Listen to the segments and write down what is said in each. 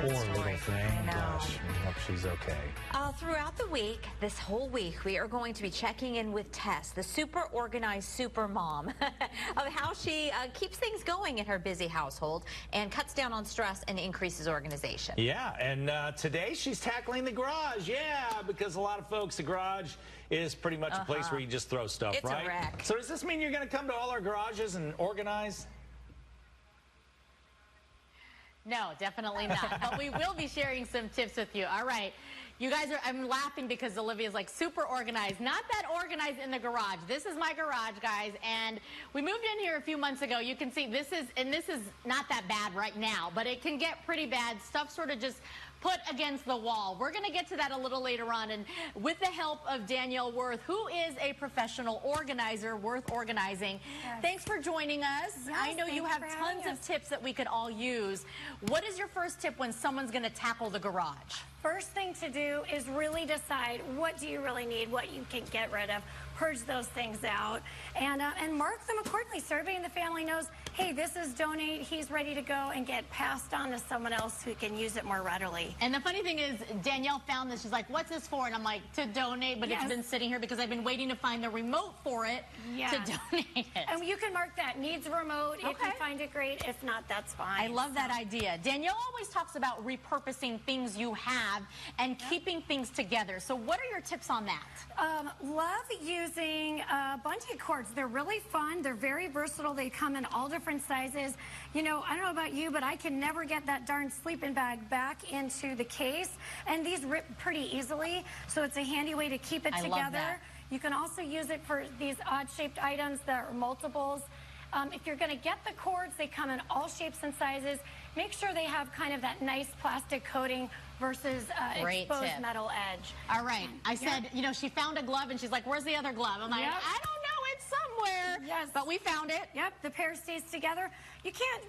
sad Poor story. little thing. I know. Gosh, I hope she's okay. Throughout the week, this whole week, we are going to be checking in with Tess, the super organized super mom, of how she keeps things going in her busy household and cuts down on stress and increases organization. Yeah, and today she's tackling the garage. Yeah, because a lot of folks, the garage is pretty much a place where you just throw stuff, It's right? a wreck. So does this mean you're going to come to all our garages and organize? No, definitely not. But we will be sharing some tips with you. All right. You guys are, I'm laughing because Olivia's like super organized. Not that organized in the garage. This is my garage, guys. And we moved in here a few months ago. You can see this is not that bad right now, but it can get pretty bad. Stuff sort of just put against the wall. We're going to get to that a little later on, and with the help of Danielle Wurth, who is a professional organizer, Worth Organizing. Yes. Thanks for joining us. Yes, I know you have thanks for tons having of us. tips that we could all use. What is your first tip when someone's going to tackle the garage? First thing to do is really decide what do you really need, what you can get rid of, purge those things out, and mark them accordingly. So everybody in the family knows, hey, this is donate, he's ready to go, and get passed on to someone else who can use it more readily. And the funny thing is, Danielle found this. She's like, what's this for? And I'm like, to donate, but Yes. it's been sitting here because I've been waiting to find the remote for it Yes. to donate it. And you can mark that needs remote if Okay. you find it great. If not, that's fine. I love that idea. Danielle always talks about repurposing things you have and keeping things together. So what are your tips on that? Love using bungee cords. They're really fun. They're very versatile. They come in all different sizes. You know, I don't know about you, but I can never get that darn sleeping bag back into the case. And these rip pretty easily, so it's a handy way to keep it I love together. that. You can also use it for these odd-shaped items that are multiples. If you're going to get the cords, they come in all shapes and sizes. Make sure they have kind of that nice plastic coating versus Great exposed tip. metal edge. All right. I said, you know, she found a glove and she's like, where's the other glove? I'm like, Yep. I don't know. It's somewhere. Yes. But we found it. Yep, the pair stays together. You can't,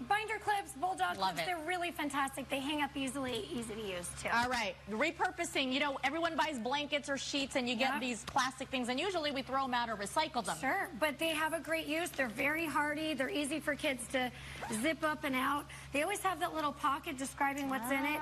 binder clips, bulldog Love clips, it. they're really fantastic. They hang up easily, easy to use too. All right. Repurposing. You know, everyone buys blankets or sheets and you get these plastic things, and usually we throw them out or recycle them. Sure, but they have a great use. They're very hardy. They're easy for kids to zip up and out. They always have that little pocket describing what's in it.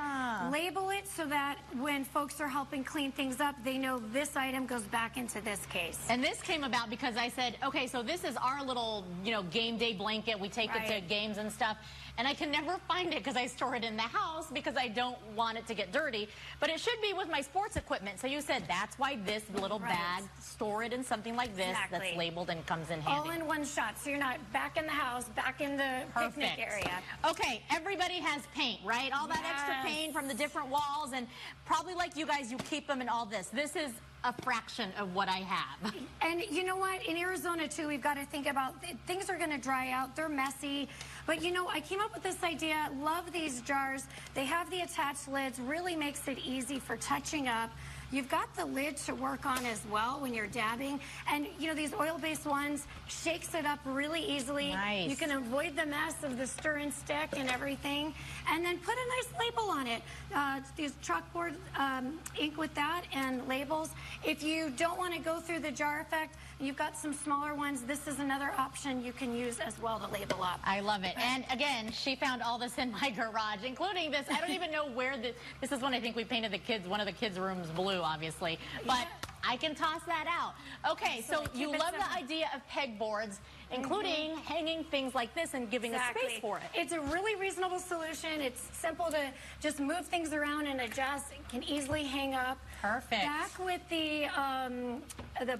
Label it so that when folks are helping clean things up, they know this item goes back into this case. And this came about because I said, okay, so this is our little, you know, game day blanket. We take it to Right. games and stuff. And I can never find it because I store it in the house because I don't want it to get dirty. But it should be with my sports equipment. So you said that's why this little Right. bag, store it in something like this Exactly. that's labeled and comes in handy. All in one shot, so you're not back in the house, back in the picnic area. Okay, everybody has paint, right? All that extra Yes. paint from the different walls, and probably like you guys, you keep them in all this. This is a fraction of what I have. And you know what? In Arizona, too, we've got to think about things are going to dry out. They're messy. But, you know, I came up with this idea. Love these jars. They have the attached lids. Really makes it easy for touching up. You've got the lid to work on as well when you're dabbing. And, you know, these oil-based ones shakes it up really easily. Nice. You can avoid the mess of the stir and stick and everything. And then put a nice label on it. Use chalkboard ink with that and labels. If you don't want to go through the jar effect, you've got some smaller ones. This is another option you can use as well to label up. I love it. And again, she found all this in my garage, including this. I don't even know where this is when I think we painted the kids, one of the kids' rooms blue, obviously. But I can toss that out. Okay, so Absolutely. you Keep it love the simple. idea of pegboards, including hanging things like this and giving a space for it. It's a really reasonable solution. It's simple to just move things around and adjust. It can easily hang up. Perfect. Back with the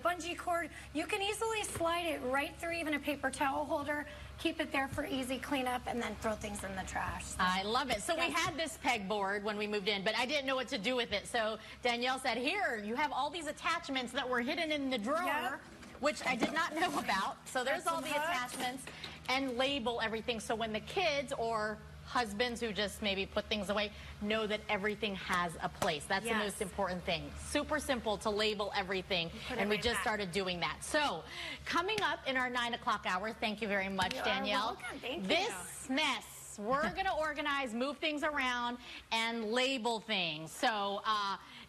bungee cord, you can easily slide it right through even a paper towel holder. Keep it there for easy cleanup and then throw things in the trash. So I love it. So we had this pegboard when we moved in, but I didn't know what to do with it. So Danielle said, here, you have all these attachments that were hidden in the drawer. Yep. Which I did not know about. So there's Got all some the hooks. attachments, and label everything so when the kids or husbands who just maybe put things away know that everything has a place. That's the Yes. most important thing. Super simple to label everything, Put it and we right just back. started doing that. So coming up in our 9 o'clock hour, thank you very much, You are Danielle. welcome. Thank you. This mess, we're going to organize, move things around, and label things. So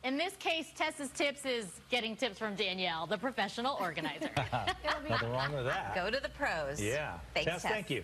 in this case, Tess's tips is getting tips from Danielle, the professional organizer. Nothing wrong with that. Go to the pros. Yeah. Thanks, Tess, Tess. thank you.